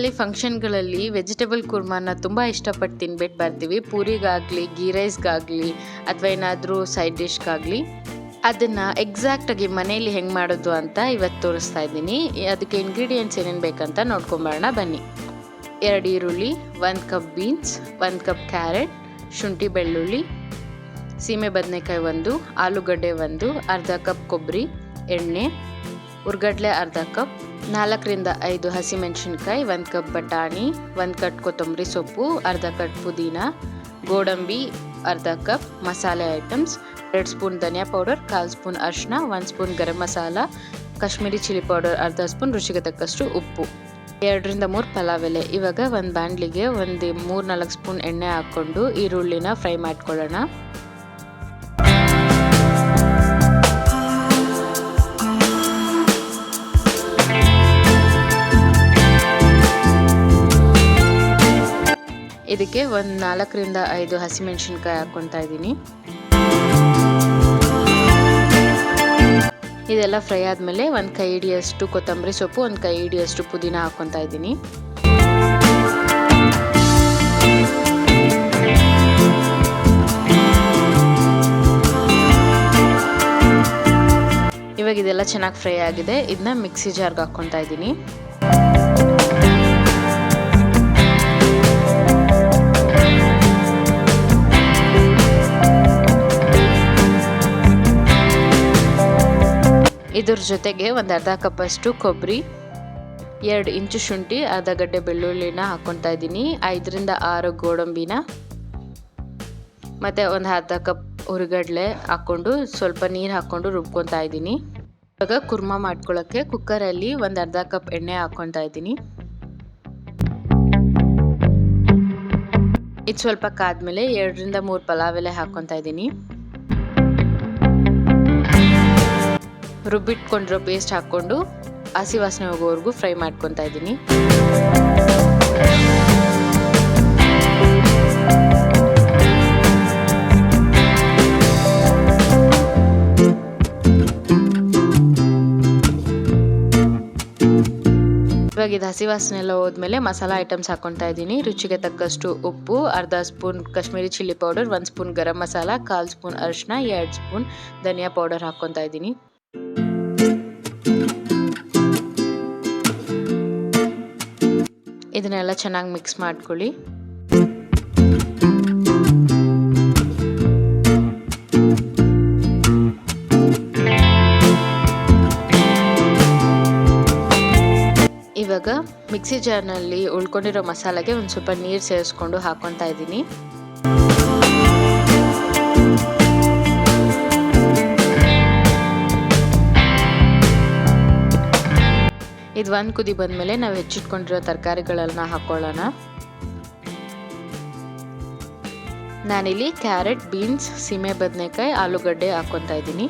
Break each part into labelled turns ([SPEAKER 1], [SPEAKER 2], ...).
[SPEAKER 1] ಮನೆಗಳಲ್ಲಿ ಫಂಕ್ಷನ್ಗಳಲ್ಲಿ ವೆಜಿಟೇಬಲ್ ಕುರ್ಮಾನ ತುಂಬ ಇಷ್ಟಪಟ್ಟು ತಿನ್ಬಿಟ್ಟು ಬರ್ತೀವಿ. ಪೂರಿಗಾಗಲಿ, ಗೀ ರೈಸ್ಗಾಗಲಿ ಅಥವಾ ಏನಾದರೂ ಸೈಡ್ ಡಿಶ್ಗಾಗಲಿ. ಅದನ್ನು ಎಕ್ಸಾಕ್ಟಾಗಿ ಮನೆಯಲ್ಲಿ ಹೆಂಗೆ ಮಾಡೋದು ಅಂತ ಇವತ್ತು ತೋರಿಸ್ತಾ ಇದ್ದೀನಿ. ಅದಕ್ಕೆ ಇಂಗ್ರೀಡಿಯೆಂಟ್ಸ್ ಏನೇನು ಬೇಕಂತ ನೋಡ್ಕೊಂಬರೋಣ ಬನ್ನಿ. 2 ಈರುಳ್ಳಿ, 1 ಕಪ್ ಬೀನ್ಸ್, 1 ಕಪ್ ಕ್ಯಾರೆಟ್, ಶುಂಠಿ ಬೆಳ್ಳುಳ್ಳಿ, ಸೀಮೆ ಬದನೆಕಾಯಿ 1, ಆಲೂಗಡ್ಡೆ 1, ಅರ್ಧ ಕಪ್ ಕೊಬ್ಬರಿ, ಎಣ್ಣೆ, ಉರ್ಗಡ್ಲೆ ಅರ್ಧ ಕಪ್, 4ರಿಂದ 5 ಹಸಿಮೆಣಸಿನ್ಕಾಯಿ, 1 ಕಪ್ ಬಟಾಣಿ, 1 ಕಟ್ ಕೊತ್ತಂಬರಿ ಸೊಪ್ಪು, ಅರ್ಧ ಕಟ್ ಪುದೀನ, ಗೋಡಂಬಿ ಅರ್ಧ ಕಪ್, ಮಸಾಲೆ ಐಟಮ್ಸ್ 2 ಸ್ಪೂನ್ ಧನಿಯಾ ಪೌಡರ್, 1/4 ಸ್ಪೂನ್ ಅರಿಶಿನ, 1 spoon garam masala, Kashmiri chilli powder ಅರ್ಧ ಸ್ಪೂನ್, ರುಚಿಗೆ ತಕ್ಕಷ್ಟು ಉಪ್ಪು, 2ರಿಂದ 3 ಪಲಾವ್ ಎಲೆ. ಇವಾಗ ಒಂದು ಬಾಣಲಿಗೆ 3-4 ಸ್ಪೂನ್ ಎಣ್ಣೆ ಹಾಕ್ಕೊಂಡು ಈರುಳ್ಳಿನ ಫ್ರೈ ಮಾಡ್ಕೊಳ್ಳೋಣ. ಇದಕ್ಕೆ 4ರಿಂದ 5 ಹಸಿಮೆಣಸಿನ್ಕಾಯಿ ಹಾಕ್ಕೊತಾ ಇದ್ದೀನಿ. ಇದೆಲ್ಲ ಫ್ರೈ ಆದಮೇಲೆ 1 ಕೈ ಹಿಡಿಯಷ್ಟು ಕೊತ್ತಂಬರಿ ಸೊಪ್ಪು, 1 ಕೈ ಹಿಡಿಯಷ್ಟು ಪುದೀನ ಹಾಕ್ಕೊತಾ ಇದ್ದೀನಿ. ಇವಾಗ ಇದೆಲ್ಲ ಚೆನ್ನಾಗಿ ಫ್ರೈ ಆಗಿದೆ. ಇದನ್ನ ಮಿಕ್ಸಿ ಜಾರ್ಗೆ ಹಾಕ್ಕೊತಾ ಇದ್ದೀನಿ. ಇದ್ರ ಜೊತೆಗೆ ಒಂದು ಅರ್ಧ ಕಪ್ಪಷ್ಟು ಕೊಬ್ಬರಿ, 2 ಇಂಚು ಶುಂಠಿ, ಅರ್ಧ ಗಡ್ಡೆ ಬೆಳ್ಳುಳ್ಳಿನ ಹಾಕ್ಕೊತಾ ಇದ್ದೀನಿ, 5ರಿಂದ 6 ಗೋಡಂಬಿನ, ಮತ್ತು ಒಂದು ಅರ್ಧ ಕಪ್ ಹುರಿಗಡಲೆ ಹಾಕ್ಕೊಂಡು ಸ್ವಲ್ಪ ನೀರು ಹಾಕ್ಕೊಂಡು ರುಬ್ಕೊತಾ ಇದ್ದೀನಿ. ಇವಾಗ ಕುರ್ಮಾ ಮಾಡ್ಕೊಳ್ಳೋಕ್ಕೆ ಕುಕ್ಕರಲ್ಲಿ ಒಂದು ಅರ್ಧ ಕಪ್ ಎಣ್ಣೆ ಹಾಕ್ಕೊತಾ ಇದ್ದೀನಿ. ಇದು ಸ್ವಲ್ಪ ಕಾದ್ಮೇಲೆ 2ರಿಂದ 3 ಪಲಾವ್ ಎಲೆ ಹಾಕ್ಕೊತಾ ಇದ್ದೀನಿ. ರುಬ್ಬಿಟ್ಕೊಂಡಿರೋ ಪೇಸ್ಟ್ ಹಾಕ್ಕೊಂಡು ಹಸಿ ವಾಸನೆ ಹೋಗೋವರೆಗೂ ಫ್ರೈ ಮಾಡ್ಕೊತಾ ಇದ್ದೀನಿ. ಇವಾಗ ಇದು ಹಸಿ ವಾಸನೆ ಎಲ್ಲ ಹೋದ್ಮೇಲೆ ಮಸಾಲ ಐಟಮ್ಸ್ ಹಾಕ್ಕೊತಾ ಇದ್ದೀನಿ. ರುಚಿಗೆ ತಕ್ಕಷ್ಟು ಉಪ್ಪು, ಅರ್ಧ spoon Kashmiri chilli powder, 1 spoon garam masala, 1/4 spoon ಅರಿಶಿನ, 2 ಸ್ಪೂನ್ ಧನಿಯಾ ಪೌಡರ್ ಹಾಕ್ಕೊತಾ ಇದ್ದೀನಿ. ಇದನ್ನೆಲ್ಲ ಚೆನ್ನಾಗಿ ಮಿಕ್ಸ್ ಮಾಡ್ಕೊಳ್ಳಿ. ಇವಾಗ ಮಿಕ್ಸಿ ಜಾರ್ನಲ್ಲಿ ಉಳ್ಕೊಂಡಿರೋ ಮಸಾಲೆಗೆ ಒಂದು ಸ್ವಲ್ಪ ನೀರು ಸೇರಿಸ್ಕೊಂಡು ಹಾಕ್ಕೊತಾ ಇದ್ದೀನಿ. ಇದು 1 ಕುದಿ ಬಂದಮೇಲೆ ನಾವು ಹೆಚ್ಚಿಟ್ಕೊಂಡಿರೋ ತರಕಾರಿಗಳನ್ನ ಹಾಕ್ಕೊಳ್ಳೋಣ. ನಾನಿಲ್ಲಿ ಕ್ಯಾರೆಟ್, ಬೀನ್ಸ್, ಸೀಮೆ ಬದನೆಕಾಯಿ, ಆಲೂಗಡ್ಡೆ ಹಾಕ್ಕೊತಾ ಇದ್ದೀನಿ.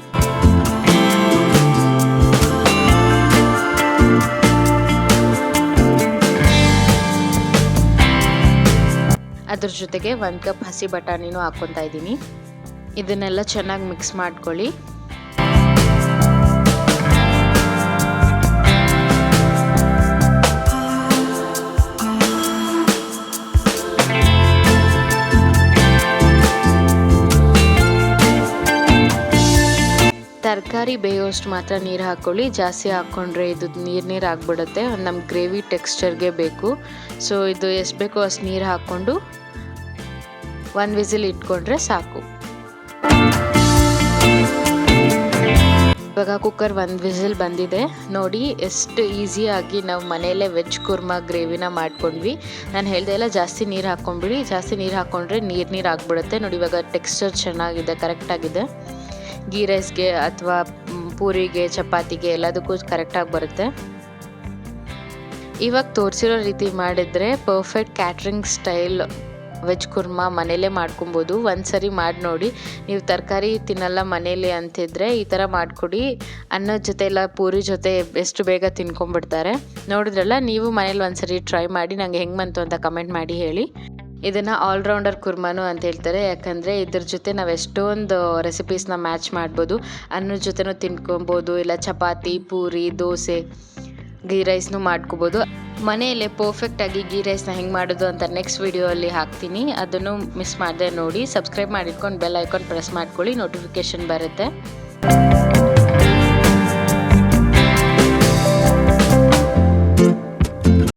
[SPEAKER 1] ಅದ್ರ ಜೊತೆಗೆ 1 ಕಪ್ ಹಸಿ ಬಟಾಣಿನೂ ಹಾಕ್ಕೊತಾ ಇದ್ದೀನಿ. ಇದನ್ನೆಲ್ಲ ಚೆನ್ನಾಗಿ ಮಿಕ್ಸ್ ಮಾಡ್ಕೊಳ್ಳಿ. ತರಕಾರಿ ಬೇಯೋಷ್ಟು ಮಾತ್ರ ನೀರು ಹಾಕ್ಕೊಳ್ಳಿ. ಜಾಸ್ತಿ ಹಾಕ್ಕೊಂಡ್ರೆ ಇದು ನೀರು ಆಗಿಬಿಡುತ್ತೆ. ನಮ್ಮ ಗ್ರೇವಿ ಟೆಕ್ಸ್ಚರ್ಗೆ ಬೇಕು. ಸೊ ಇದು ಎಷ್ಟು ಬೇಕೋ ಅಷ್ಟು ನೀರು ಹಾಕ್ಕೊಂಡು 1 ವಿಸಿಲ್ ಇಟ್ಕೊಂಡ್ರೆ ಸಾಕು. ಇವಾಗ ಕುಕ್ಕರ್ 1 ವಿಸಿಲ್ ಬಂದಿದೆ. ನೋಡಿ ಎಷ್ಟು ಈಸಿಯಾಗಿ ನಾವು ಮನೆಯಲ್ಲೇ ವೆಜ್ ಕುರ್ಮಾ ಗ್ರೇವಿನ ಮಾಡ್ಕೊಂಡ್ವಿ. ನಾನು ಹೇಳ್ದೆ ಎಲ್ಲ ಜಾಸ್ತಿ ನೀರು ಹಾಕ್ಕೊಂಡ್ಬಿಡಿ. ಜಾಸ್ತಿ ನೀರು ಹಾಕ್ಕೊಂಡ್ರೆ ನೀರು ಆಗಿಬಿಡುತ್ತೆ. ನೋಡಿ ಇವಾಗ ಟೆಕ್ಸ್ಚರ್ ಚೆನ್ನಾಗಿದೆ, ಕರೆಕ್ಟಾಗಿದೆ. ಗೀ ರೈಸ್ಗೆ ಅಥವಾ ಪೂರಿಗೆ, ಚಪಾತಿಗೆ ಎಲ್ಲದಕ್ಕೂ ಕರೆಕ್ಟಾಗಿ ಬರುತ್ತೆ. ಇವಾಗ ತೋರಿಸಿರೋ ರೀತಿ ಮಾಡಿದರೆ perfect catering style veg kurma ಮನೇಲೇ ಮಾಡ್ಕೊಬೋದು. ಒಂದ್ಸರಿ ಮಾಡಿ ನೋಡಿ. ನೀವು ತರಕಾರಿ ತಿನ್ನಲ್ಲ ಮನೇಲಿ ಅಂತಿದ್ರೆ ಈ ಥರ ಮಾಡಿಕೊಡಿ. ಅನ್ನದ ಜೊತೆ ಇಲ್ಲ ಪೂರಿ ಜೊತೆ ಎಷ್ಟು ಬೇಗ ತಿನ್ಕೊಂಡ್ಬಿಡ್ತಾರೆ. ನೋಡಿದ್ರಲ್ಲ, ನೀವು ಮನೇಲಿ ಒಂದ್ಸರಿ ಟ್ರೈ ಮಾಡಿ ನನಗೆ ಹೆಂಗೆ ಬಂತು ಅಂತ ಕಮೆಂಟ್ ಮಾಡಿ ಹೇಳಿ. ಇದನ್ನು ಆಲ್ರೌಂಡರ್ ಕುರ್ಮಾನು ಅಂತ ಹೇಳ್ತಾರೆ. ಯಾಕಂದರೆ ಇದ್ರ ಜೊತೆ ನಾವು ಎಷ್ಟೊಂದು ರೆಸಿಪೀಸ್ನ ಮ್ಯಾಚ್ ಮಾಡ್ಬೋದು. ಅನ್ನದ ಜೊತೆನೂ ತಿನ್ಕೊಬೋದು, ಇಲ್ಲ ಚಪಾತಿ, ಪೂರಿ, ದೋಸೆ ಗೀ ರೈಸ್ನು ಮಾಡ್ಕೋಬೋದು. ಮನೆಯಲ್ಲೇ ಪರ್ಫೆಕ್ಟಾಗಿ ಗೀ ರೈಸ್ನ ಹೆಂಗೆ ಮಾಡೋದು ಅಂತ ನೆಕ್ಸ್ಟ್ ವಿಡಿಯೋಲ್ಲಿ ಹಾಕ್ತೀನಿ, ಅದನ್ನು ಮಿಸ್ ಮಾಡದೆ ನೋಡಿ. ಸಬ್ಸ್ಕ್ರೈಬ್ ಮಾಡಿಟ್ಕೊಂಡು ಬೆಲ್ ಐಕಾನ್ ಪ್ರೆಸ್ ಮಾಡ್ಕೊಳ್ಳಿ, ನೋಟಿಫಿಕೇಷನ್ ಬರುತ್ತೆ.